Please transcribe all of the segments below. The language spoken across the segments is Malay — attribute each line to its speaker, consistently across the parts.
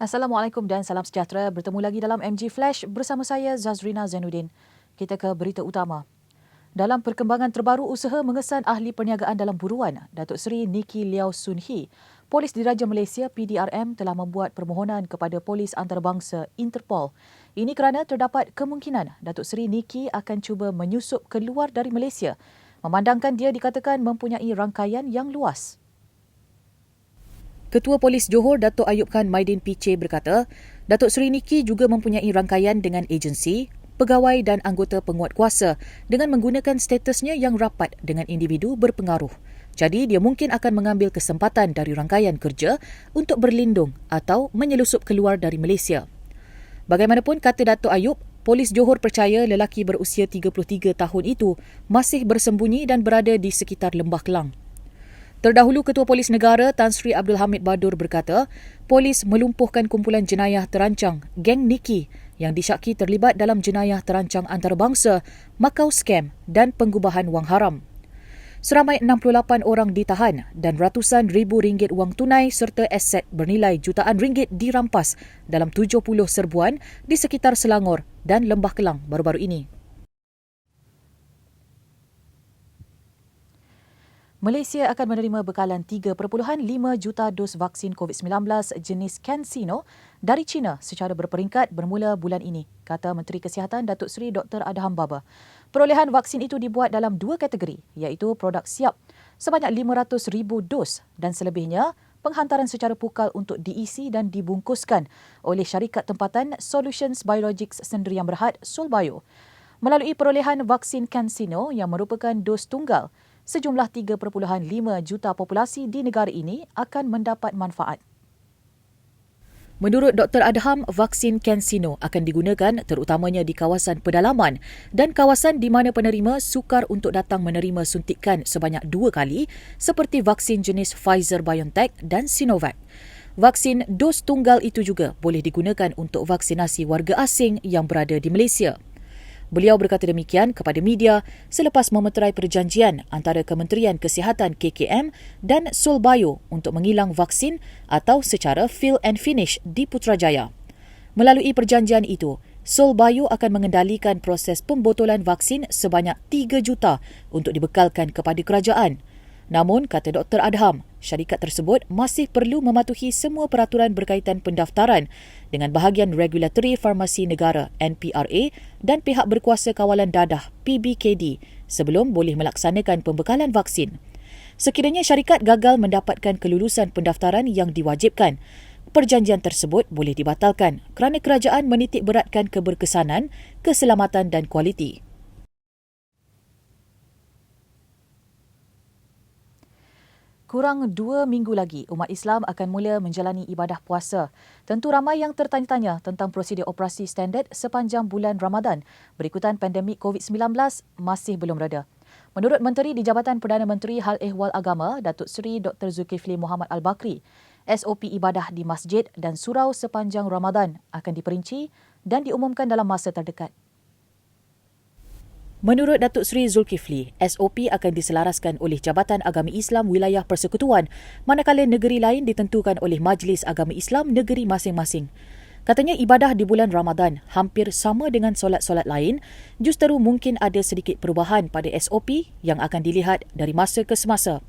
Speaker 1: Assalamualaikum dan salam sejahtera. Bertemu lagi dalam MG Flash bersama saya Zazrina Zainuddin. Kita ke berita utama. Dalam perkembangan terbaru usaha mengesan ahli perniagaan dalam buruan, Datuk Seri Niki Liao Sun Hee, Polis Diraja Malaysia PDRM telah membuat permohonan kepada Polis Antarabangsa Interpol. Ini kerana terdapat kemungkinan Datuk Seri Niki akan cuba menyusup keluar dari Malaysia, memandangkan dia dikatakan mempunyai rangkaian yang luas. Ketua Polis Johor Datuk Ayub Khan Maidin PC berkata, Datuk Seri Niki juga mempunyai rangkaian dengan agensi, pegawai dan anggota penguatkuasa dengan menggunakan statusnya yang rapat dengan individu berpengaruh. Jadi dia mungkin akan mengambil kesempatan dari rangkaian kerja untuk berlindung atau menyelusup keluar dari Malaysia. Bagaimanapun, kata Datuk Ayub, Polis Johor percaya lelaki berusia 33 tahun itu masih bersembunyi dan berada di sekitar Lembah Kelang. Terdahulu, Ketua Polis Negara Tan Sri Abdul Hamid Badur berkata, polis melumpuhkan kumpulan jenayah terancang geng Niki yang disyaki terlibat dalam jenayah terancang antarabangsa, Macau Scam dan pengubahan wang haram. Seramai 68 orang ditahan dan ratusan ribu ringgit wang tunai serta aset bernilai jutaan ringgit dirampas dalam 70 serbuan di sekitar Selangor dan Lembah Kelang baru-baru ini. Malaysia akan menerima bekalan 3.5 juta dos vaksin COVID-19 jenis CanSino dari China secara berperingkat bermula bulan ini, kata Menteri Kesihatan Datuk Seri Dr. Adham Baba. Perolehan vaksin itu dibuat dalam dua kategori, iaitu produk siap sebanyak 500,000 dos dan selebihnya penghantaran secara pukal untuk diisi dan dibungkuskan oleh syarikat tempatan Solutions Biologics Sendirian Berhad Solbio. Melalui perolehan vaksin CanSino yang merupakan dos tunggal, sejumlah 3.5 juta populasi di negara ini akan mendapat manfaat. Menurut Dr. Adham, vaksin CanSino akan digunakan terutamanya di kawasan pedalaman dan kawasan di mana penerima sukar untuk datang menerima suntikan sebanyak 2 kali seperti vaksin jenis Pfizer-BioNTech dan Sinovac. Vaksin dos tunggal itu juga boleh digunakan untuk vaksinasi warga asing yang berada di Malaysia. Beliau berkata demikian kepada media selepas memeterai perjanjian antara Kementerian Kesihatan KKM dan Solbio untuk mengilang vaksin atau secara fill and finish di Putrajaya. Melalui perjanjian itu, Solbio akan mengendalikan proses pembotolan vaksin sebanyak 3 juta untuk dibekalkan kepada kerajaan. Namun, kata Dr. Adham, syarikat tersebut masih perlu mematuhi semua peraturan berkaitan pendaftaran dengan bahagian Regulatory Farmasi Negara NPRA dan pihak berkuasa kawalan dadah PBKD sebelum boleh melaksanakan pembekalan vaksin. Sekiranya syarikat gagal mendapatkan kelulusan pendaftaran yang diwajibkan, perjanjian tersebut boleh dibatalkan kerana kerajaan menitik beratkan keberkesanan, keselamatan dan kualiti. Kurang 2 minggu lagi, umat Islam akan mula menjalani ibadah puasa. Tentu ramai yang tertanya-tanya tentang prosedur operasi standard sepanjang bulan Ramadan berikutan pandemik COVID-19 masih belum reda. Menurut Menteri di Jabatan Perdana Menteri Hal Ehwal Agama, Datuk Seri Dr. Zulkifli Muhammad Al-Bakri, SOP ibadah di masjid dan surau sepanjang Ramadan akan diperinci dan diumumkan dalam masa terdekat. Menurut Datuk Seri Zulkifli, SOP akan diselaraskan oleh Jabatan Agama Islam Wilayah Persekutuan manakala negeri lain ditentukan oleh Majlis Agama Islam negeri masing-masing. Katanya ibadah di bulan Ramadan hampir sama dengan solat-solat lain, justeru mungkin ada sedikit perubahan pada SOP yang akan dilihat dari masa ke semasa.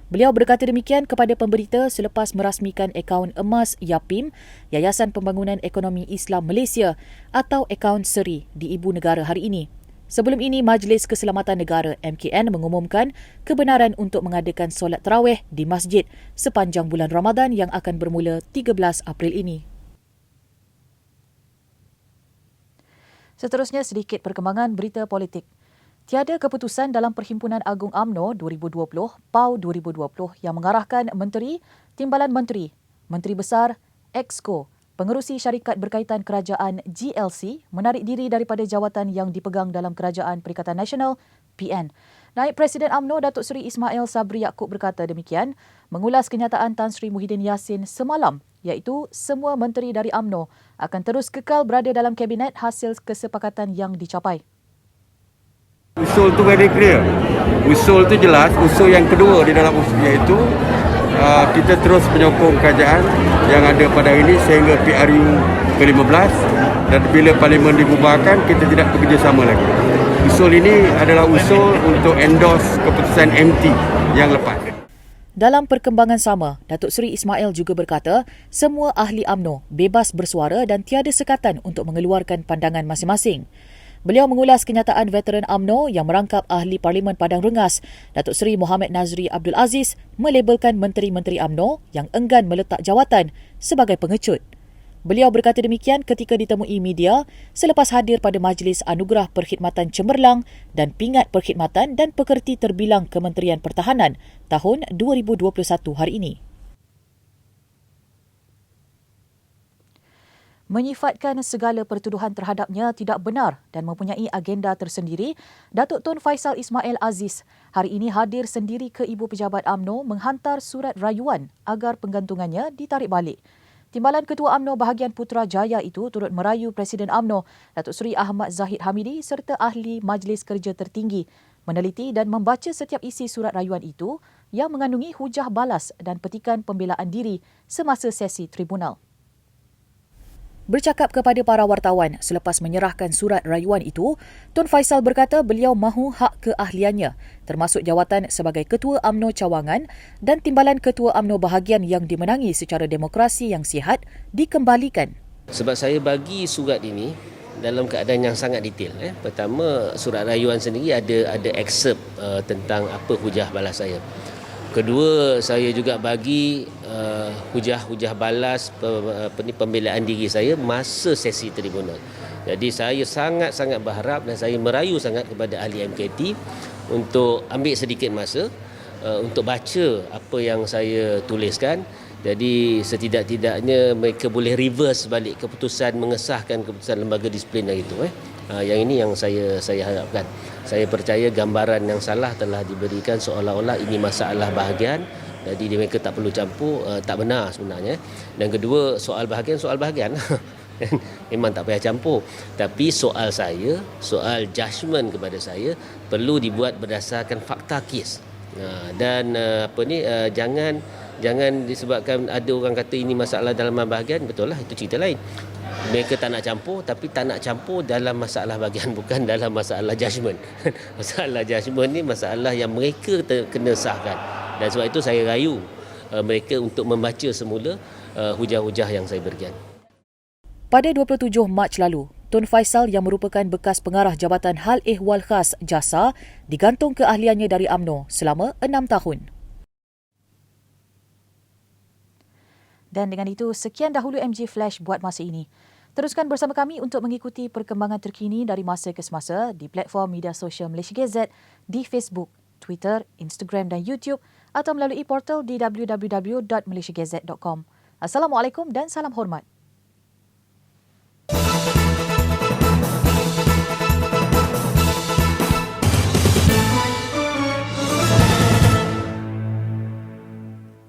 Speaker 1: Beliau berkata demikian kepada pemberita selepas merasmikan akaun emas YAPIM, Yayasan Pembangunan Ekonomi Islam Malaysia atau akaun SERI di Ibu Negara hari ini. Sebelum ini, Majlis Keselamatan Negara MKN mengumumkan kebenaran untuk mengadakan solat tarawih di masjid sepanjang bulan Ramadan yang akan bermula 13 April ini. Seterusnya, sedikit perkembangan berita politik. Tiada keputusan dalam Perhimpunan Agung UMNO 2020, PAU 2020 yang mengarahkan Menteri, Timbalan Menteri, Menteri Besar, Exco, pengerusi syarikat berkaitan kerajaan GLC menarik diri daripada jawatan yang dipegang dalam Kerajaan Perikatan Nasional PN. Naib Presiden UMNO Datuk Seri Ismail Sabri Yaakob berkata demikian mengulas kenyataan Tan Sri Muhyiddin Yassin semalam, iaitu semua menteri dari UMNO akan terus kekal berada dalam kabinet hasil kesepakatan yang dicapai.
Speaker 2: Usul tu very clear. Usul tu jelas. Usul yang kedua di dalam usul iaitu kita terus menyokong kerajaan yang ada pada hari ini sehingga PRU ke-15, dan bila Parlimen dibubarkan kita tidak bekerjasama lagi. Usul ini adalah usul untuk endorse keputusan MT yang lepas.
Speaker 1: Dalam perkembangan sama, Datuk Seri Ismail juga berkata semua ahli UMNO bebas bersuara dan tiada sekatan untuk mengeluarkan pandangan masing-masing. Beliau mengulas kenyataan veteran UMNO yang merangkap ahli Parlimen Padang Rengas, Datuk Seri Mohamed Nazri Abdul Aziz, melabelkan menteri-menteri UMNO yang enggan meletak jawatan sebagai pengecut. Beliau berkata demikian ketika ditemui media selepas hadir pada Majlis Anugerah Perkhidmatan Cemerlang dan Pingat Perkhidmatan dan Pekerti Terbilang Kementerian Pertahanan tahun 2021 hari ini. Menyifatkan segala pertuduhan terhadapnya tidak benar dan mempunyai agenda tersendiri, Datuk Tun Faisal Ismail Aziz hari ini hadir sendiri ke Ibu Pejabat UMNO menghantar surat rayuan agar penggantungannya ditarik balik. Timbalan Ketua UMNO bahagian Putrajaya itu turut merayu Presiden UMNO, Datuk Seri Ahmad Zahid Hamidi serta ahli Majlis Kerja Tertinggi meneliti dan membaca setiap isi surat rayuan itu yang mengandungi hujah balas dan petikan pembelaan diri semasa sesi tribunal. Bercakap kepada para wartawan selepas menyerahkan surat rayuan itu, Tun Faisal berkata beliau mahu hak keahliannya termasuk jawatan sebagai Ketua UMNO Cawangan dan timbalan Ketua UMNO bahagian yang dimenangi secara demokrasi yang sihat dikembalikan.
Speaker 3: Sebab saya bagi surat ini dalam keadaan yang sangat detail. Pertama, surat rayuan sendiri ada excerpt tentang apa hujah balas saya. Kedua, saya juga bagi hujah-hujah balas pembelaan diri saya masa sesi tribunal. Jadi saya sangat-sangat berharap dan saya merayu sangat kepada ahli MKT untuk ambil sedikit masa untuk baca apa yang saya tuliskan. Jadi setidak-tidaknya mereka boleh reverse balik keputusan mengesahkan keputusan lembaga disiplin yang itu. Yang ini yang saya harapkan. Saya percaya gambaran yang salah telah diberikan seolah-olah ini masalah bahagian. Jadi mereka tak perlu campur, tak benar sebenarnya. Dan kedua, soal bahagian. Memang tak payah campur. Tapi soal saya, soal judgement kepada saya perlu dibuat berdasarkan fakta kes. Dan jangan disebabkan ada orang kata ini masalah dalam bahagian, betul lah, itu cerita lain. Mereka tak nak campur, tapi tak nak campur dalam masalah bahagian, bukan dalam masalah judgement. Masalah judgement ni masalah yang mereka kena sahkan. Dan sebab itu saya rayu mereka untuk membaca semula hujah-hujah yang saya berikan.
Speaker 1: Pada 27 Mac lalu, Tun Faisal yang merupakan bekas pengarah Jabatan Hal Ehwal Khas JASA digantung keahliannya dari UMNO selama 6 tahun. Dan dengan itu, sekian dahulu MG Flash buat masa ini. Teruskan bersama kami untuk mengikuti perkembangan terkini dari masa ke semasa di platform media sosial Malaysia Gazette, di Facebook, Twitter, Instagram dan YouTube atau melalui portal di www.malaysiagazette.com. Assalamualaikum dan salam hormat.